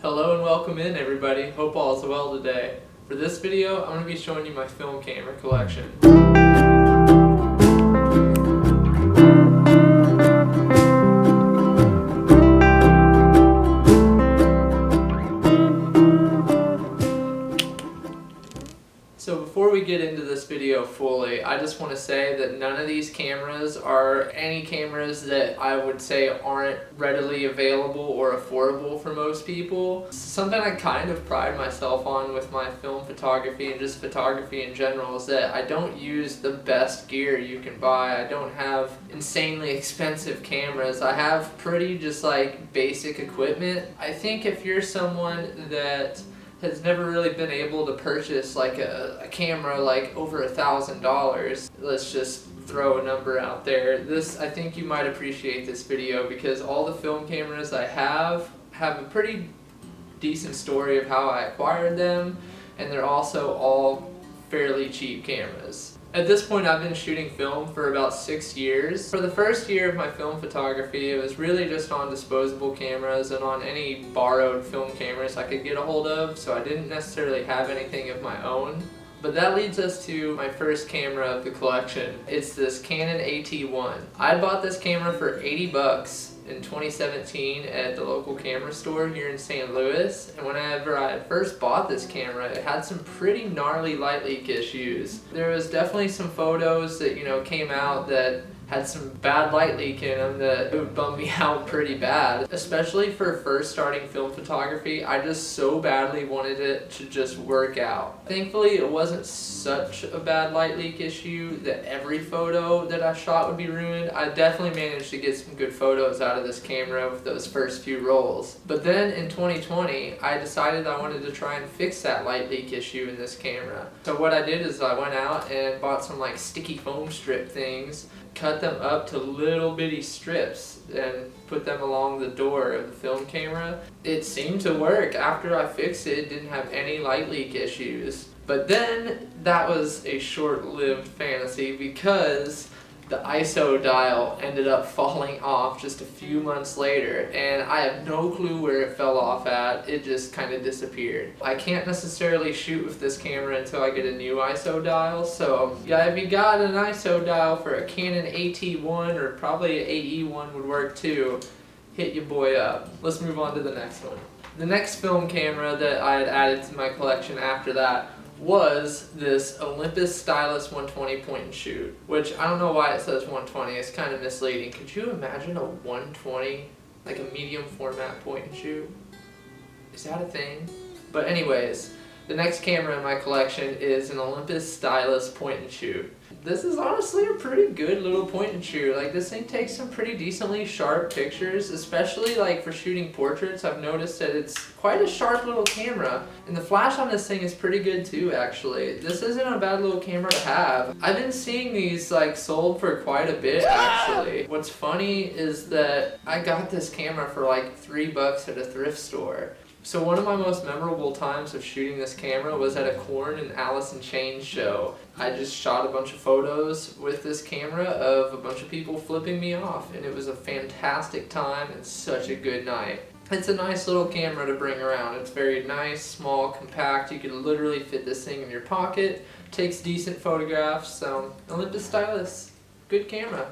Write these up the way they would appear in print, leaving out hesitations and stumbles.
Hello and welcome in everybody, hope all is well today. For this video, I'm going to be showing you my film camera collection. So before we get into this video fully, I just want to say that none of these cameras are any cameras that I would say aren't readily available or affordable for most people. Something I kind of pride myself on with my film photography and just photography in general is that I don't use the best gear you can buy. I don't have insanely expensive cameras. I have pretty just like basic equipment. I think if you're someone that has never really been able to purchase like a camera like over $1,000. Let's just throw a number out there. I think you might appreciate this video because all the film cameras I have a pretty decent story of how I acquired them, and they're also all fairly cheap cameras. At this point, I've been shooting film for about 6 years. For the first year of my film photography, it was really just on disposable cameras and on any borrowed film cameras I could get a hold of, so I didn't necessarily have anything of my own. But that leads us to my first camera of the collection. It's this Canon AT1. I bought this camera for 80 bucks in 2017 at the local camera store here in St. Louis, and whenever I had first bought this camera, it had some pretty gnarly light leak issues. There was definitely some photos that came out that had some bad light leak in them that would bum me out pretty bad. Especially for first starting film photography, I just so badly wanted it to just work out. Thankfully, it wasn't such a bad light leak issue that every photo that I shot would be ruined. I definitely managed to get some good photos out of this camera with those first few rolls. But then in 2020, I decided I wanted to try and fix that light leak issue in this camera. So what I did is I went out and bought some like sticky foam strip things, cut them up to little bitty strips and put them along the door of the film camera. It seemed to work. After I fixed it, it didn't have any light leak issues. But then that was a short-lived fantasy because the ISO dial ended up falling off just a few months later, and I have no clue where it fell off at. It just kind of disappeared. I can't necessarily shoot with this camera until I get a new ISO dial, so yeah, if you got an ISO dial for a Canon AT1 or probably an AE1 would work too, hit your boy up. Let's move on to the next one. The next film camera that I had added to my collection after that was this Olympus Stylus 120 point and shoot, which I don't know why it says 120, it's kind of misleading. Could you imagine a 120, like a medium format point and shoot? Is that a thing? But anyways, the next camera in my collection is an Olympus Stylus point and shoot. This is honestly a pretty good little point and shoot. Like, this thing takes some pretty decently sharp pictures, especially like for shooting portraits. I've noticed that it's quite a sharp little camera, and the flash on this thing is pretty good too, actually. This isn't a bad little camera to have. I've been seeing these like sold for quite a bit, actually. What's funny is that I got this camera for like $3 at a thrift store. So one of my most memorable times of shooting this camera was at a Korn and Alice in Chains show. I just shot a bunch of photos with this camera of a bunch of people flipping me off, and it was a fantastic time and such a good night. It's a nice little camera to bring around. It's very nice, small, compact. You can literally fit this thing in your pocket. Takes decent photographs, so Olympus Stylus, good camera.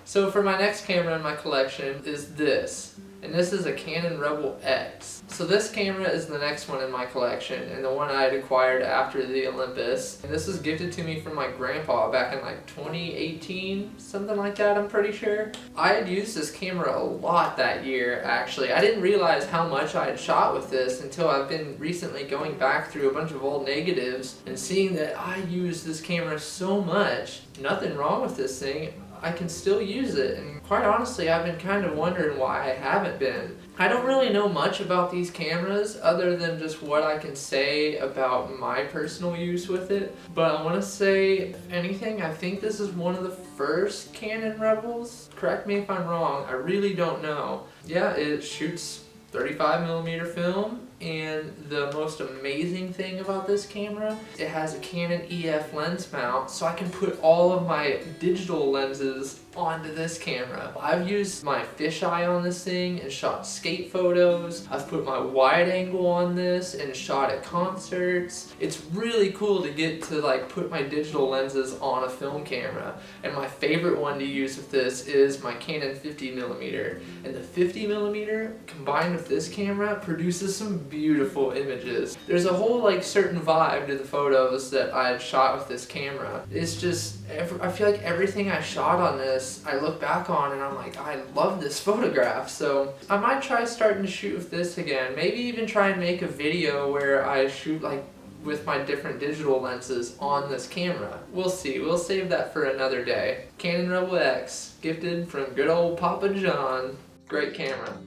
So for my next camera in my collection is this, and this is a Canon Rebel X. So this camera is the next one in my collection, and the one I had acquired after the Olympus. And this was gifted to me from my grandpa back in like 2018, something like that, I'm pretty sure. I had used this camera a lot that year, actually. I didn't realize how much I had shot with this until I've been recently going back through a bunch of old negatives and seeing that I used this camera so much. Nothing wrong with this thing. I can still use it, and quite honestly, I've been kind of wondering why I haven't been. I don't really know much about these cameras other than just what I can say about my personal use with it, but I want to say, if anything, I think this is one of the first Canon Rebels. Correct me if I'm wrong, I really don't know. Yeah, it shoots 35mm film, and the most amazing thing about this camera, it has a Canon EF lens mount, so I can put all of my digital lenses onto this camera. I've used my fisheye on this thing and shot skate photos. I've put my wide angle on this and shot at concerts. It's really cool to get to like put my digital lenses on a film camera. And my favorite one to use with this is my Canon 50mm. And the 50mm combined with this camera produces some beautiful images. There's a whole like certain vibe to the photos that I had shot with this camera. It's just, I feel like everything I shot on this, I look back on and I'm like, I love this photograph. So I might try starting to shoot with this again. Maybe even try and make a video where I shoot like with my different digital lenses on this camera. We'll see. We'll save that for another day. Canon Rebel X, gifted from good old Papa John. Great camera.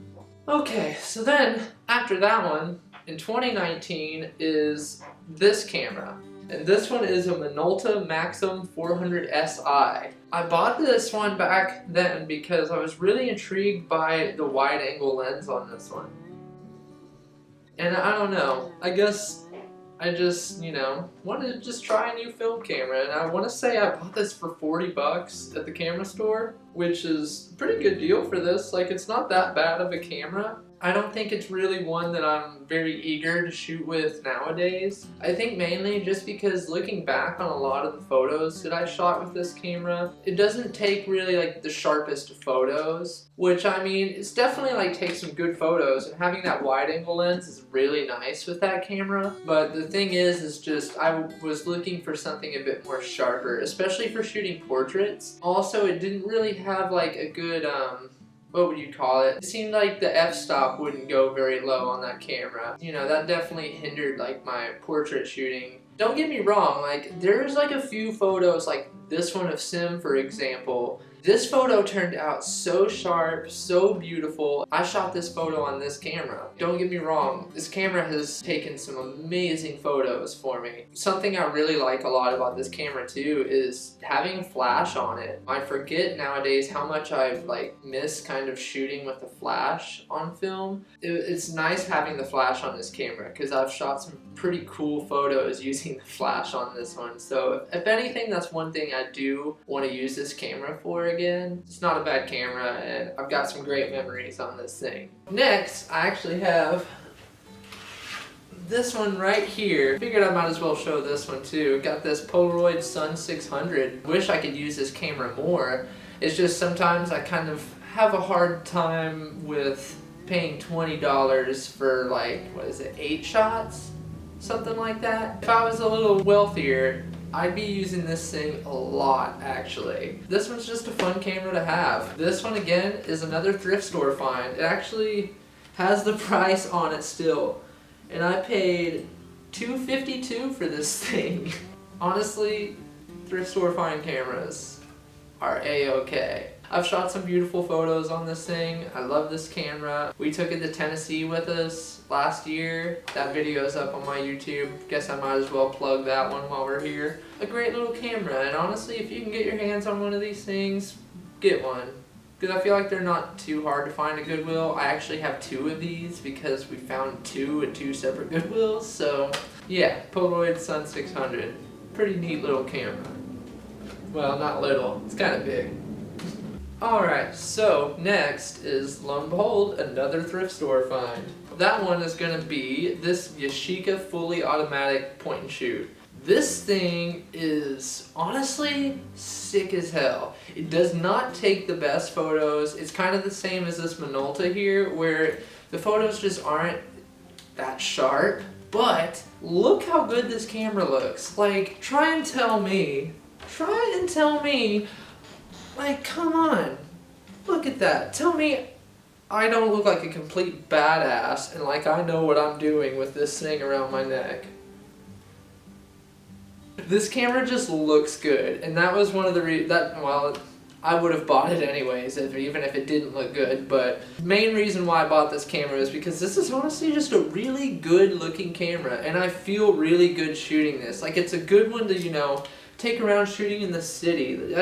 Okay, so then after that one, in 2019 is this camera. And this one is a Minolta Maxim 400 SI. I bought this one back then because I was really intrigued by the wide angle lens on this one. And I don't know, I guess I just, you know, wanted to just try a new film camera. And I want to say I bought this for 40 bucks at the camera store, which is a pretty good deal for this. Like, it's not that bad of a camera. I don't think it's really one that I'm very eager to shoot with nowadays. I think mainly just because looking back on a lot of the photos that I shot with this camera, it doesn't take really like the sharpest photos, which I mean, it's definitely like takes some good photos, and having that wide angle lens is really nice with that camera. But the thing is just I was looking for something a bit more sharper, especially for shooting portraits. Also, it didn't really have like a good, what would you call it? It seemed like the f-stop wouldn't go very low on that camera. You know, that definitely hindered like my portrait shooting. Don't get me wrong, like there's like a few photos, like this one of Sim for example. This photo turned out so sharp, so beautiful. I shot this photo on this camera. Don't get me wrong, this camera has taken some amazing photos for me. Something I really like a lot about this camera too is having a flash on it. I forget nowadays how much I've like missed kind of shooting with the flash on film. It's nice having the flash on this camera because I've shot some pretty cool photos using the flash on this one. So if anything, that's one thing I do want to use this camera for again. It's not a bad camera and I've got some great memories on this thing. Next, I actually have this one right here. Figured I might as well show this one too. Got this Polaroid Sun 600. Wish I could use this camera more. It's just sometimes I kind of have a hard time with paying $20 for like, what is it, 8 shots? Something like that. If I was a little wealthier, I'd be using this thing a lot actually. This one's just a fun camera to have. This one again is another thrift store find. It actually has the price on it still. And I paid $252 for this thing. Honestly, thrift store find cameras are a-okay. I've shot some beautiful photos on this thing. I love this camera. We took it to Tennessee with us last year. That video's up on my YouTube. Guess I might as well plug that one while we're here. A great little camera, and honestly, if you can get your hands on one of these things, get one. Because I feel like they're not too hard to find at Goodwill. I actually have 2 of these because we found 2 at 2 separate Goodwills. So yeah, Polaroid Sun 600. Pretty neat little camera. Well, not little, it's kind of big. Alright, so next is, lo and behold, another thrift store find. That one is going to be this Yashica fully automatic point and shoot. This thing is honestly sick as hell. It does not take the best photos. It's kind of the same as this Minolta here, where the photos just aren't that sharp. But look how good this camera looks. Like, try and tell me, like, come on, look at that. Tell me I don't look like a complete badass and like I know what I'm doing with this thing around my neck. This camera just looks good, and that was one of the well, I would have bought it anyways, even if it didn't look good, but the main reason why I bought this camera is because this is honestly just a really good looking camera, and I feel really good shooting this. Like, it's a good one to, you know, take around shooting in the city.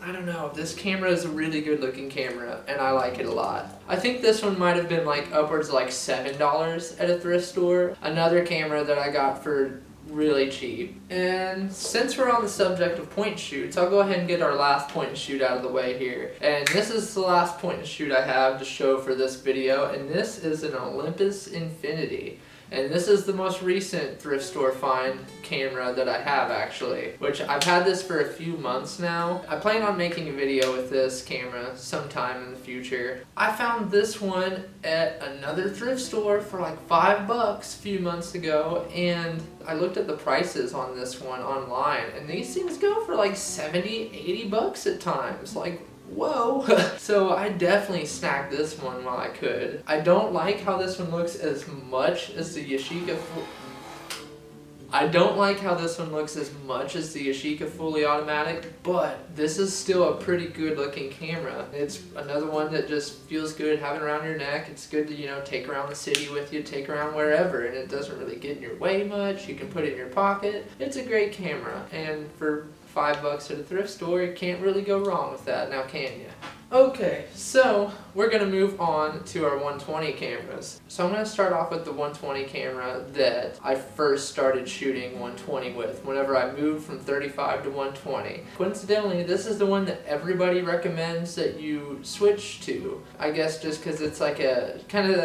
I don't know, this camera is a really good looking camera and I like it a lot. I think this one might have been like upwards of like $7 at a thrift store. Another camera that I got for really cheap. And since we're on the subject of point and shoots, I'll go ahead and get our last point and shoot out of the way here. And this is the last point and shoot I have to show for this video, and this is an Olympus Infinity. And this is the most recent thrift store find camera that I have, actually, which I've had this for a few months now. I plan on making a video with this camera sometime in the future. I found this one at another thrift store for like $5 a few months ago, and I looked at the prices on this one online, and these things go for like 70, 80 bucks at times. Like, whoa. So I definitely snagged this one while I could. I don't like how this one looks as much as the Yashica fully automatic, but this is still a pretty good looking camera. It's another one that just feels good having around your neck. It's good to, you know, take around the city with you, take around wherever, and it doesn't really get in your way much. You can put it in your pocket. It's a great camera, and for $5 at a thrift store, you can't really go wrong with that, now can you? Okay, so we're going to move on to our 120 cameras. So I'm going to start off with the 120 camera that I first started shooting 120 with whenever I moved from 35 to 120. Coincidentally, this is the one that everybody recommends that you switch to. I guess just because it's like a kind of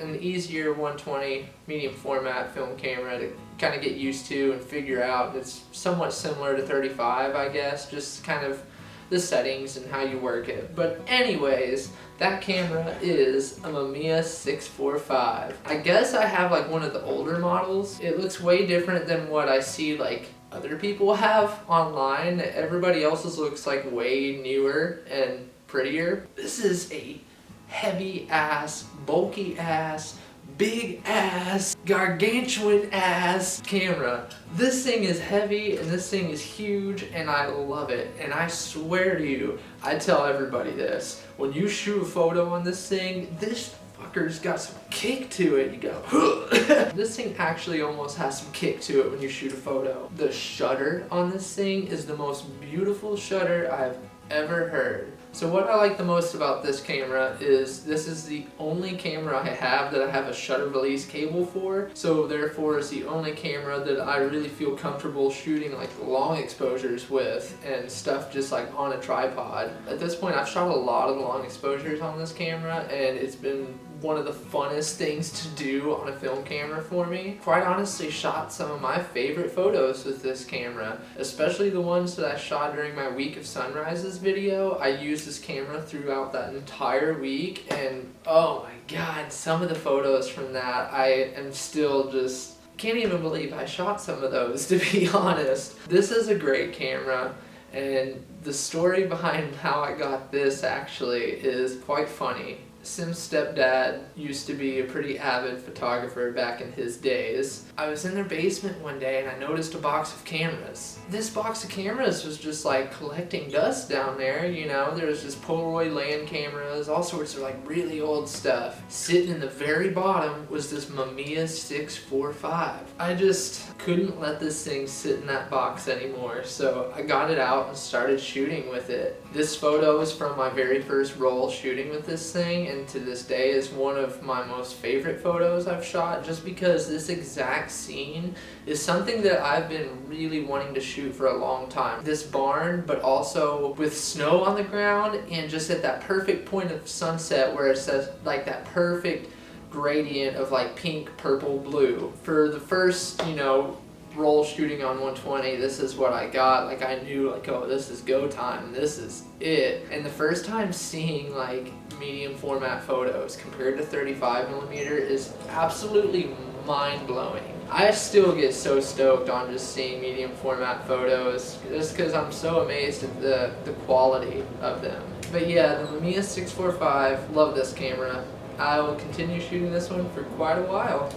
an easier 120 medium format film camera to kind of get used to and figure out. It's somewhat similar to 35, I guess, just kind of the settings and how you work it. But anyways, that camera is a Mamiya 645. I guess I have like one of the older models. It looks way different than what I see like other people have online. Everybody else's looks like way newer and prettier. This is a heavy ass, bulky ass, big ass, gargantuan ass camera. This thing is heavy and this thing is huge, and I love it. And I swear to you, I tell everybody this, when you shoot a photo on this thing, this fucker's got some kick to it. You go, this thing actually almost has some kick to it when you shoot a photo. The shutter on this thing is the most beautiful shutter I've ever heard. So what I like the most about this camera is this is the only camera I have that I have a shutter release cable for. So therefore it's the only camera that I really feel comfortable shooting like long exposures with and stuff just like on a tripod. At this point I've shot a lot of long exposures on this camera, and it's been one of the funnest things to do on a film camera for me. Quite honestly, shot some of my favorite photos with this camera, especially the ones that I shot during my week of sunrises video. I used this camera throughout that entire week, and oh my god, some of the photos from that, I am still just can't even believe I shot some of those, to be honest. This is a great camera, and the story behind how I got this actually is quite funny. Sim's stepdad used to be a pretty avid photographer back in his days. I was in their basement one day and I noticed a box of cameras. This box of cameras was just like collecting dust down there, you know. There was just Polaroid land cameras, all sorts of like really old stuff. Sitting in the very bottom was this Mamiya 645. I just couldn't let this thing sit in that box anymore, so I got it out and started shooting with it. This photo is from my very first roll shooting with this thing, and to this day is one of my most favorite photos I've shot, just because this exact scene is something that I've been really wanting to shoot for a long time. This barn, but also with snow on the ground and just at that perfect point of sunset where it says like that perfect gradient of like pink, purple, blue. For the first, you know, roll shooting on 120, this is what I got. Like I knew like, oh, this is go time, this is it. And the first time seeing like medium format photos compared to 35mm is absolutely mind-blowing. I still get so stoked on just seeing medium format photos just because I'm so amazed at the quality of them. But yeah, the Mamiya 645, love this camera. I will continue shooting this one for quite a while.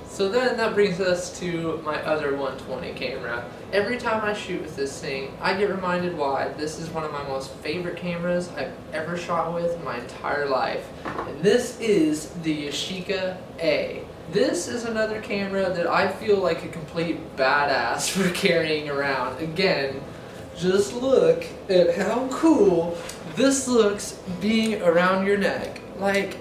So then that brings us to my other 120 camera. Every time I shoot with this thing, I get reminded why this is one of my most favorite cameras I've ever shot with in my entire life. And this is the Yashica A. This is another camera that I feel like a complete badass for carrying around. Again, just look at how cool this looks being around your neck. Like,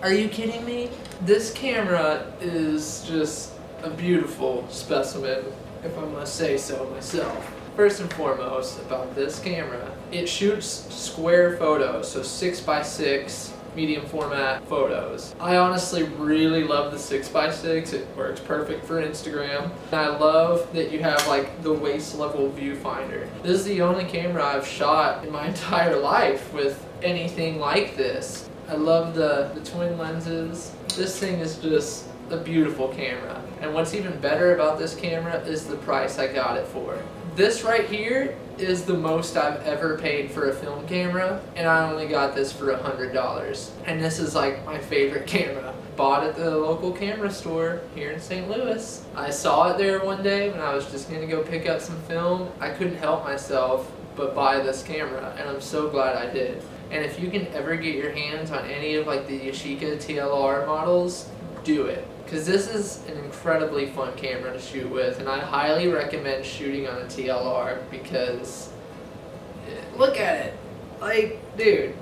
are you kidding me? This camera is just a beautiful specimen, if I must say so myself. First and foremost about this camera, it shoots square photos, so 6x6 medium format photos. I honestly really love the 6x6. It works perfect for Instagram. And I love that you have like the waist level viewfinder. This is the only camera I've shot in my entire life with anything like this. I love the twin lenses. This thing is just a beautiful camera. And what's even better about this camera is the price I got it for. This right here is the most I've ever paid for a film camera, and I only got this for $100. And this is like my favorite camera. Bought at the local camera store here in St. Louis. I saw it there one day when I was just gonna go pick up some film. I couldn't help myself but buy this camera, and I'm so glad I did. And if you can ever get your hands on any of like the Yashica TLR models, do it. Because this is an incredibly fun camera to shoot with, and I highly recommend shooting on a TLR because look at it, like, dude,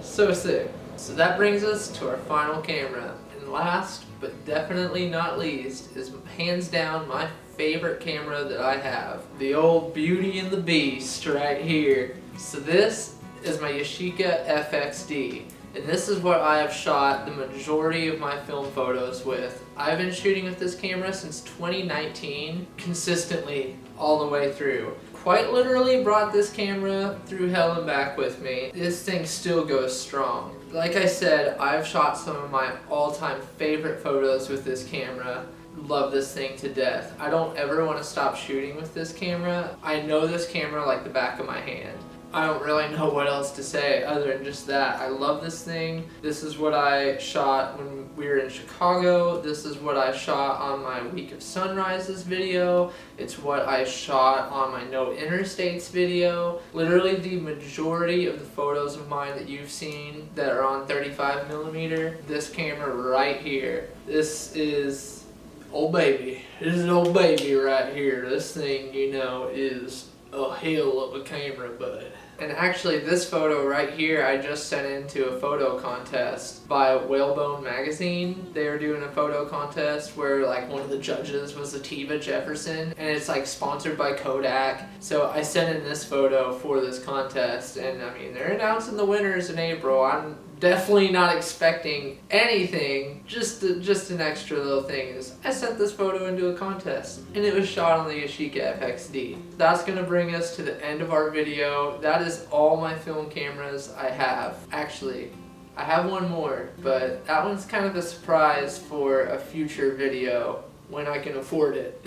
so sick. So that brings us to our final camera, and last but definitely not least is hands down my favorite camera that I have, the old Beauty and the Beast right here. So this is my Yashica FXD. And this is what I have shot the majority of my film photos with. I've been shooting with this camera since 2019, consistently all the way through. Quite literally brought this camera through hell and back with me. This thing still goes strong. Like I said, I've shot some of my all-time favorite photos with this camera. Love this thing to death. I don't ever want to stop shooting with this camera. I know this camera like the back of my hand. I don't really know what else to say other than just that. I love this thing. This is what I shot when we were in Chicago. This is what I shot on my Week of Sunrises video. It's what I shot on my No Interstates video. Literally the majority of the photos of mine that you've seen that are on 35mm, this camera right here. This is old baby. This is an old baby right here. This thing, you know, is a hell of a camera, bud. And actually this photo right here I just sent into a photo contest by Whalebone magazine. They were doing a photo contest where like one of the judges was Lativa Jefferson, and it's like sponsored by Kodak. So I sent in this photo for this contest, and I mean they're announcing the winners in April. I'm definitely not expecting anything, just an extra little thing is I sent this photo into a contest, and it was shot on the Yashica FXD. That's gonna bring us to the end of our video. That is all my film cameras I have. Actually, I have one more, but that one's kind of a surprise for a future video when I can afford it.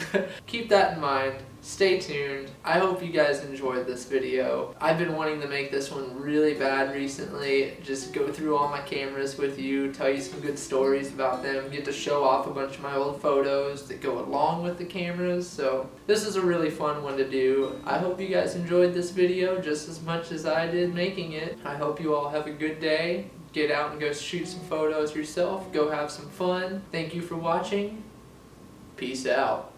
Keep that in mind. Stay tuned. I hope you guys enjoyed this video. I've been wanting to make this one really bad recently. Just go through all my cameras with you, tell you some good stories about them, get to show off a bunch of my old photos that go along with the cameras. So this is a really fun one to do. I hope you guys enjoyed this video just as much as I did making it. I hope you all have a good day. Get out and go shoot some photos yourself. Go have some fun. Thank you for watching. Peace out.